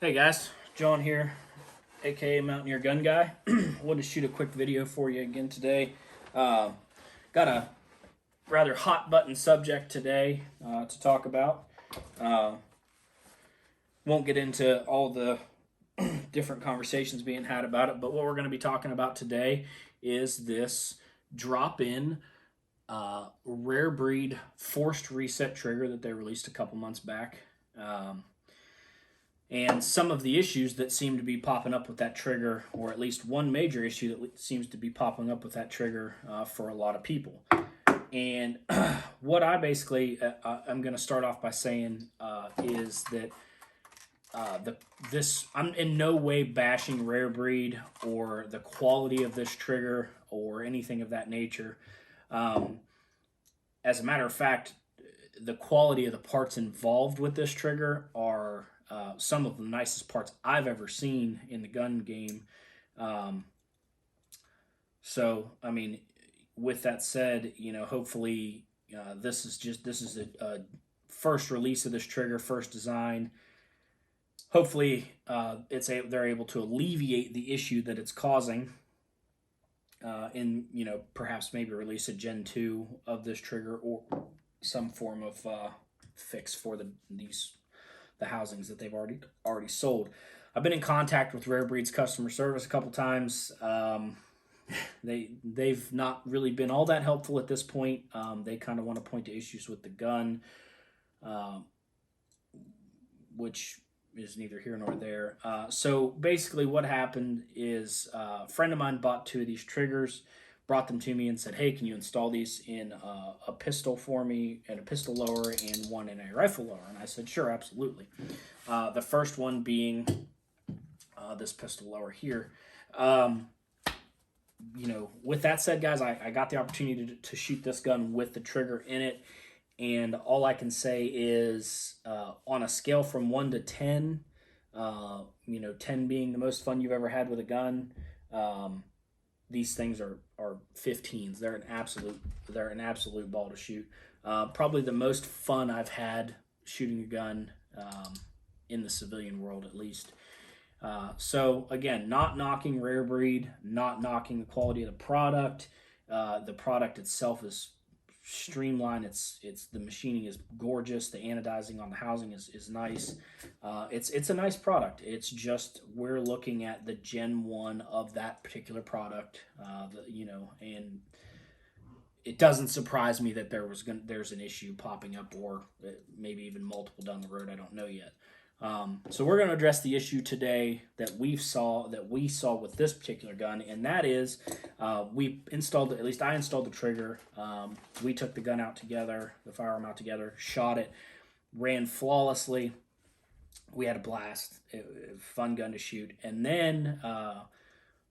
Hey guys, John here, aka Mountaineer Gun Guy. Wanted to shoot a quick video for you again today. Uh, got a rather hot button subject today to talk about. Uh, won't get into all the different conversations being had about it, but what we're going to be talking about today is this drop-in rare breed forced reset trigger that they released a couple months back. And some of the issues that seem to be popping up with that trigger, or at least one major issue that seems to be popping up with that trigger for a lot of people. And what I basically I'm going to start off by saying is that I'm in no way bashing rare breed or the quality of this trigger or anything of that nature. As a matter of fact, the quality of the parts involved with this trigger are some of the nicest parts I've ever seen in the gun game. So, I mean, with that said, hopefully this is a first release of this trigger, first design. Hopefully, they're able to alleviate the issue that it's causing. Perhaps maybe release a Gen 2 of this trigger or some form of fix for the housings that they've already sold. I've been in contact with Rare Breed's customer service a couple times. They've not really been all that helpful at this point. They kind of want to point to issues with the gun, which is neither here nor there. So basically what happened is a friend of mine bought two of these triggers, brought them to me and said, hey, can you install these in a pistol for me, and a pistol lower and one in a rifle lower? And I said, sure, absolutely. The first one being this pistol lower here. With that said, guys, I got the opportunity to shoot this gun with the trigger in it. And all I can say is on a scale from 1 to 10, 10 being the most fun you've ever had with a gun, these things are 15s. They're an absolute ball to shoot. Probably the most fun I've had shooting a gun in the civilian world, at least. So again, not knocking Rare Breed, not knocking the quality of the product. The product itself is streamlined. It's the machining is gorgeous. The anodizing on the housing is nice. It's a nice product. It's just we're looking at the Gen 1 of that particular product, and it doesn't surprise me that there's an issue popping up, or maybe even multiple down the road. I don't know yet. So we're going to address the issue today that we saw with this particular gun, and that is we installed, at least I installed the trigger. We took the gun out together, the firearm out together, shot it, ran flawlessly. We had a blast. Fun gun to shoot. And then a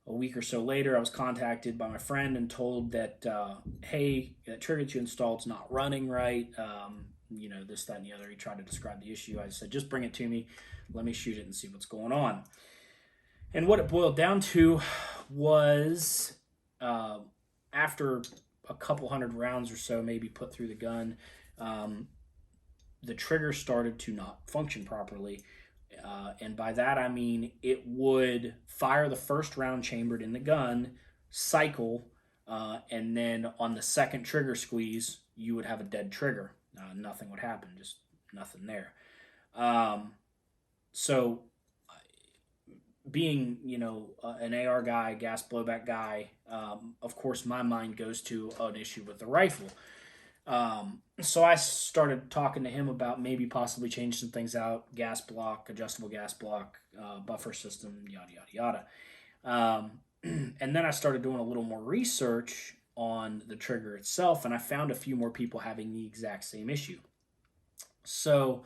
week or so later, I was contacted by my friend and told that, hey, that trigger that you installed is not running right. This, that, and the other. He tried to describe the issue. I said, just bring it to me. Let me shoot it and see what's going on. And what it boiled down to was after a couple hundred rounds or so maybe put through the gun, the trigger started to not function properly. And by that, I mean it would fire the first round chambered in the gun, cycle, and then on the second trigger squeeze, you would have a dead trigger. Nothing would happen, just nothing there. So being, an AR guy, gas blowback guy, of course my mind goes to an issue with the rifle. So I started talking to him about maybe possibly changing some things out, gas block, adjustable gas block, buffer system, yada, yada, yada. And then I started doing a little more research on the trigger itself, and I found a few more people having the exact same issue. So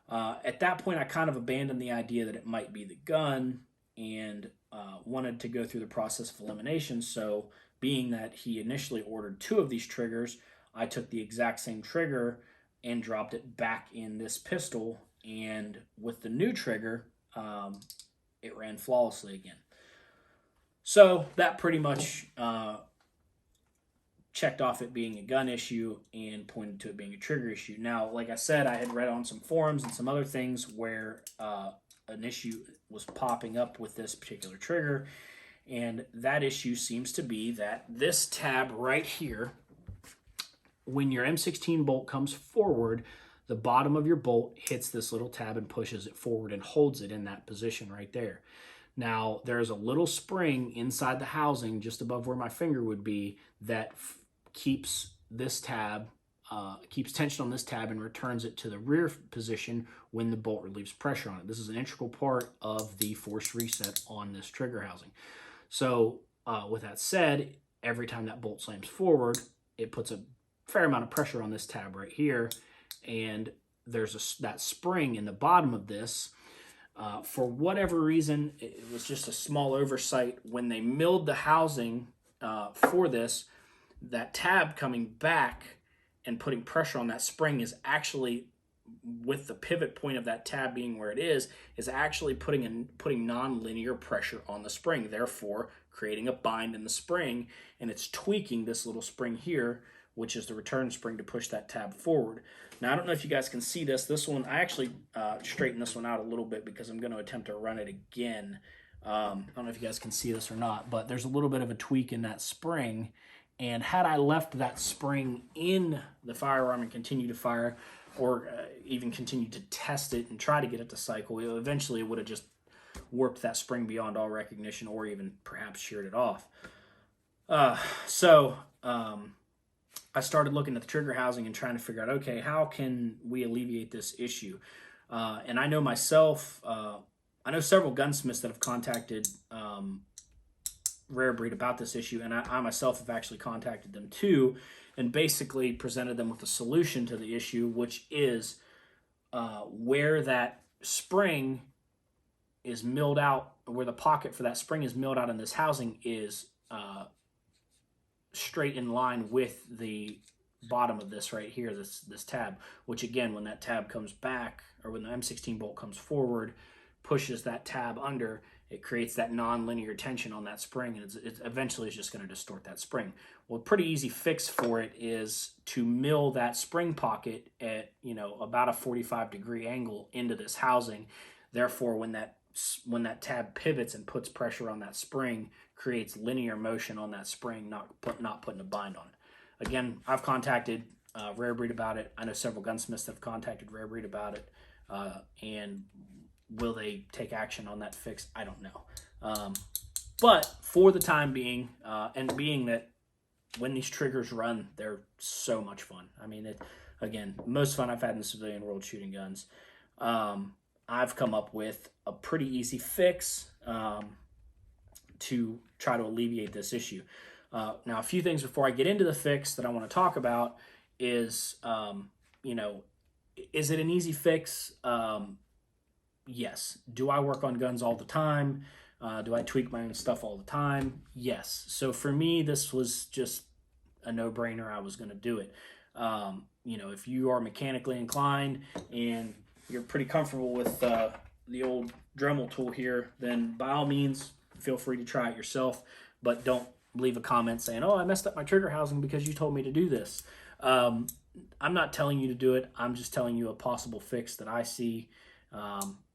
at that point, I kind of abandoned the idea that it might be the gun and wanted to go through the process of elimination. So being that he initially ordered two of these triggers, I took the exact same trigger and dropped it back in this pistol, and with the new trigger, it ran flawlessly again. So that pretty much checked off it being a gun issue and pointed to it being a trigger issue. Now, like I said, I had read on some forums and some other things where an issue was popping up with this particular trigger, and that issue seems to be that this tab right here, when your M16 bolt comes forward, the bottom of your bolt hits this little tab and pushes it forward and holds it in that position right there. Now, there's a little spring inside the housing just above where my finger would be that keeps this tab, keeps tension on this tab and returns it to the rear position when the bolt relieves pressure on it. This is an integral part of the force reset on this trigger housing. So with that said, every time that bolt slams forward, it puts a fair amount of pressure on this tab right here, and there's that spring in the bottom of this. For whatever reason, it was just a small oversight. When they milled the housing for this, that tab coming back and putting pressure on that spring is actually, with the pivot point of that tab being where it is actually putting non-linear pressure on the spring, therefore creating a bind in the spring, and it's tweaking this little spring here, which is the return spring to push that tab forward. Now, I don't know if you guys can see this. This one, I actually straightened this one out a little bit because I'm going to attempt to run it again. I don't know if you guys can see this or not, but there's a little bit of a tweak in that spring. And had I left that spring in the firearm and continued to fire, or even continued to test it and try to get it to cycle, eventually it would have just warped that spring beyond all recognition, or even perhaps sheared it off. I started looking at the trigger housing and trying to figure out, okay, how can we alleviate this issue? And I know myself, I know several gunsmiths that have contacted Rare Breed about this issue, and I myself have actually contacted them too, and basically presented them with a solution to the issue, which is where that spring is milled out, where the pocket for that spring is milled out in this housing is straight in line with the bottom of this right here, this tab, which again, when that tab comes back, or when the M16 bolt comes forward, pushes that tab under, it creates that non-linear tension on that spring, and it eventually is just going to distort that spring. Well, a pretty easy fix for it is to mill that spring pocket at, about a 45-degree angle into this housing. Therefore, when that tab pivots and puts pressure on that spring, creates linear motion on that spring, not putting a bind on it. Again, I've contacted Rare Breed about it. I know several gunsmiths that have contacted Rare Breed about it, and will they take action on that fix? I don't know. But for the time being, and being that when these triggers run, they're so much fun. I mean, again, most fun I've had in the civilian world shooting guns. I've come up with a pretty easy fix to try to alleviate this issue. Now, a few things before I get into the fix that I want to talk about is, is it an easy fix? Yes. Do I work on guns all the time? Do I tweak my own stuff all the time? Yes. So for me, this was just a no-brainer. I was going to do it. If you are mechanically inclined and you're pretty comfortable with the old Dremel tool here, then by all means, feel free to try it yourself, but don't leave a comment saying, oh, I messed up my trigger housing because you told me to do this. I'm not telling you to do it. I'm just telling you a possible fix that I see.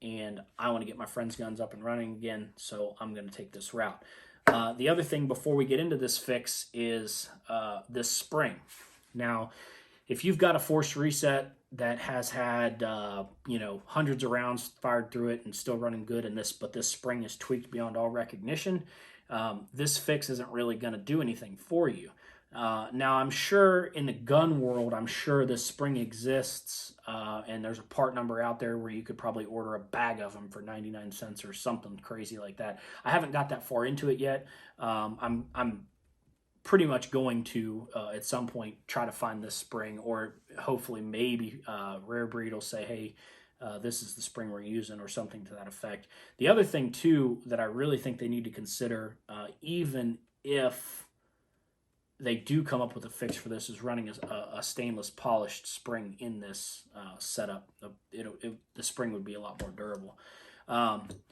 And I want to get my friend's guns up and running again, so I'm going to take this route. The other thing before we get into this fix is this spring. Now, if you've got a force reset that has had hundreds of rounds fired through it and still running good, but this spring is tweaked beyond all recognition, this fix isn't really going to do anything for you. Now, I'm sure in the gun world, I'm sure this spring exists, and there's a part number out there where you could probably order a bag of them for 99 cents or something crazy like that. I haven't got that far into it yet. I'm pretty much going to, at some point, try to find this spring, or hopefully maybe Rare Breed will say, hey, this is the spring we're using, or something to that effect. The other thing, too, that I really think they need to consider, even if they do come up with a fix for this, is running a stainless polished spring in this setup. The spring would be a lot more durable.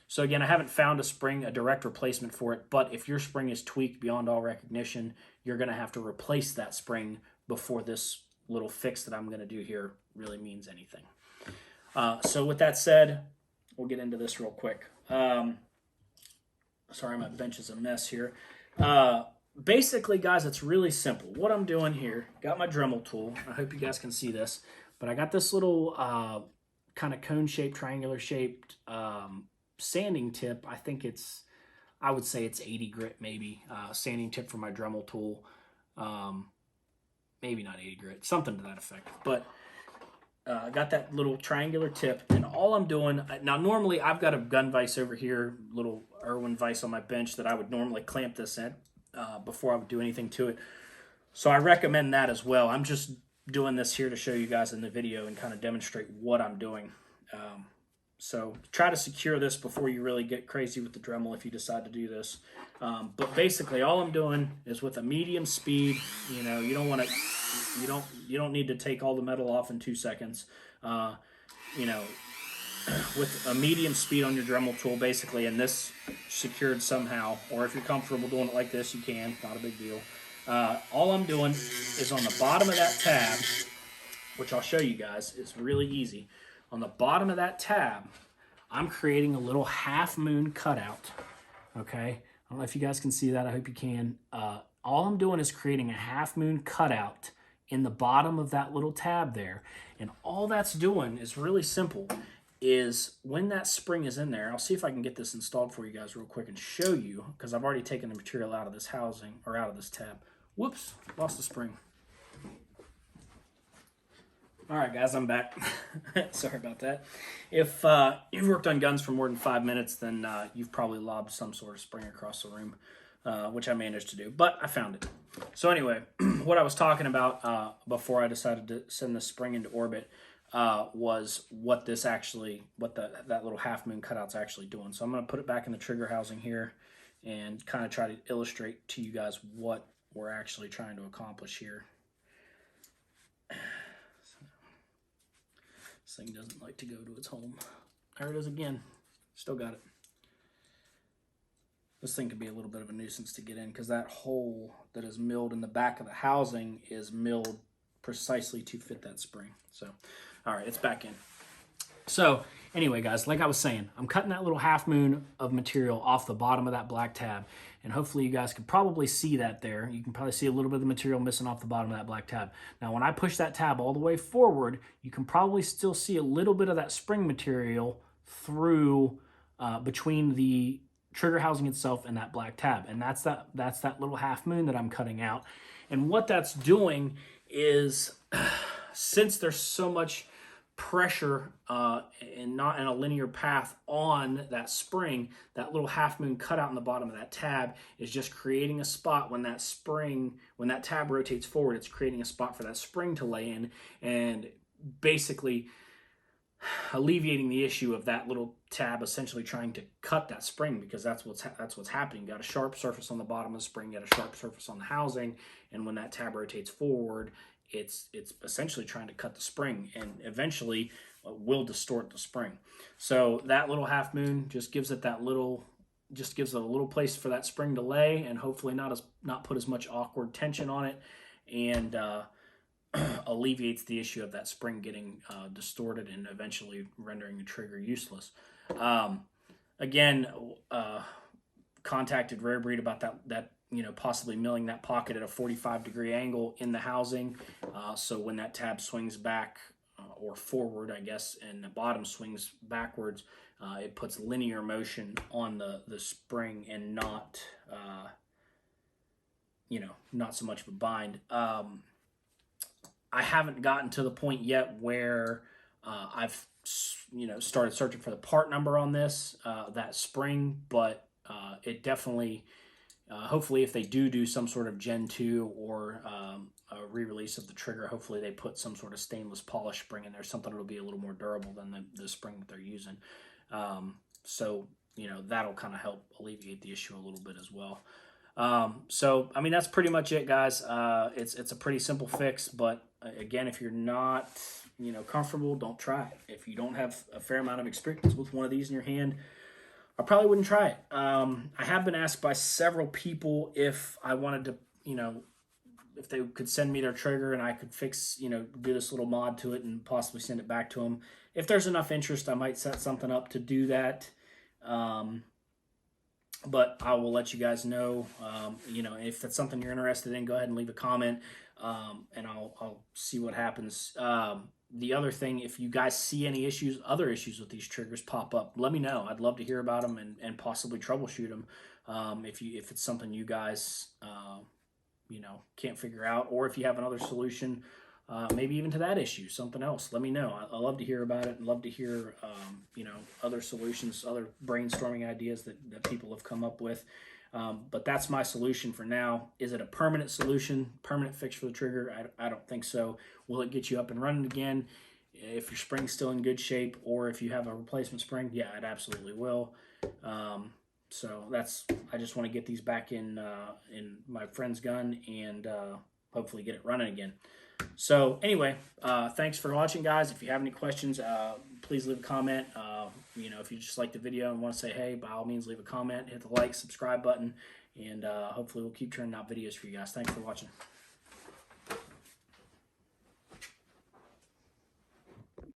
So again, I haven't found a direct replacement for it, but if your spring is tweaked beyond all recognition, you're going to have to replace that spring before this little fix that I'm going to do here really means anything. So with that said, we'll get into this real quick. Sorry, my bench is a mess here. Basically, guys, it's really simple. What I'm doing here, got my Dremel tool. I hope you guys can see this, but I got this little kind of cone-shaped, triangular-shaped sanding tip. I would say it's 80 grit maybe, sanding tip for my Dremel tool. Maybe not 80 grit, something to that effect. But I got that little triangular tip, and all I'm doing, now normally I've got a gun vise over here, little Irwin vise on my bench that I would normally clamp this in before I would do anything to it. So I recommend that as well. I'm just doing this here to show you guys in the video and kind of demonstrate what I'm doing. So try to secure this before you really get crazy with the Dremel if you decide to do this. But basically, all I'm doing is with a medium speed. You know, you don't want to, you don't need to take all the metal off in 2 seconds. You know, with a medium speed on your Dremel tool, basically, and this secured somehow, or if you're comfortable doing it like this, you can. Not a big deal. All I'm doing is on the bottom of that tab, which I'll show you guys. It's really easy. On the bottom of that tab, I'm creating a little half moon cutout, okay? I don't know if you guys can see that. I hope you can. All I'm doing is creating a half moon cutout in the bottom of that little tab there. And all that's doing is really simple, is when that spring is in there, I'll see if I can get this installed for you guys real quick and show you, because I've already taken the material out of this housing, or out of this tab. Whoops, lost the spring. All right, guys, I'm back. Sorry about that. If you've worked on guns for more than 5 minutes, then you've probably lobbed some sort of spring across the room, which I managed to do, but I found it. So anyway, what I was talking about before I decided to send the spring into orbit was what this actually, that little half moon cutout's actually doing. So I'm going to put it back in the trigger housing here and kind of try to illustrate to you guys what we're actually trying to accomplish here. This thing doesn't like to go to its home. There it is again. Still got it. This thing could be a little bit of a nuisance to get in because that hole that is milled in the back of the housing is milled precisely to fit that spring. So, all right, it's back in. So, anyway, guys, like I was saying, I'm cutting that little half moon of material off the bottom of that black tab. And hopefully you guys can probably see that there. You can probably see a little bit of the material missing off the bottom of that black tab. Now, when I push that tab all the way forward, you can probably still see a little bit of that spring material through between the trigger housing itself and that black tab. And that's that little half moon that I'm cutting out. And what that's doing is, since there's so much pressure and not in a linear path on that spring, that little half moon cutout in the bottom of that tab is just creating a spot when that spring, when that tab rotates forward, it's creating a spot for that spring to lay in, and basically alleviating the issue of that little tab essentially trying to cut that spring, because that's what's happening. You got a sharp surface on the bottom of the spring, you got a sharp surface on the housing, and when that tab rotates forward, it's essentially trying to cut the spring, and eventually will distort the spring. So that little half moon just gives it a little place for that spring to lay, and hopefully not put as much awkward tension on it, and alleviates the issue of that spring getting distorted and eventually rendering the trigger useless. Again, contacted Rare Breed about that possibly milling that pocket at a 45-degree angle in the housing. So when that tab swings back or forward, I guess, and the bottom swings backwards, it puts linear motion on the spring and not so much of a bind. I haven't gotten to the point yet where I've started searching for the part number on this, that spring, but it definitely, hopefully if they do some sort of Gen 2 or a re-release of the trigger, hopefully they put some sort of stainless polish spring in there, something that'll be a little more durable than the spring that they're using. So that'll kind of help alleviate the issue a little bit as well. So I mean, that's pretty much it, guys. It's a pretty simple fix, but again, if you're not comfortable, don't try it. If you don't have a fair amount of experience with one of these in your hand, I probably wouldn't try it. I have been asked by several people if I wanted to, if they could send me their trigger and I could fix, do this little mod to it and possibly send it back to them. If there's enough interest, I might set something up to do that. But I will let you guys know. If that's something you're interested in, go ahead and leave a comment, and I'll see what happens. The other thing, if you guys see any other issues with these triggers pop up, let me know. I'd love to hear about them and possibly troubleshoot them. If it's something you guys can't figure out, or if you have another solution, maybe even to that issue, something else, let me know. I love to hear about it and love to hear other solutions, other brainstorming ideas that people have come up with. But that's my solution for now. Is it a permanent solution, permanent fix for the trigger? I don't think so. Will it get you up and running again if your spring's still in good shape, or if you have a replacement spring? Yeah, it absolutely will. So I just want to get these back in my friend's gun and hopefully get it running again. So anyway, thanks for watching, guys. If you have any questions, please leave a comment. If you just like the video and want to say hey, by all means, leave a comment, hit the like, subscribe button, and hopefully we'll keep turning out videos for you guys. Thanks for watching.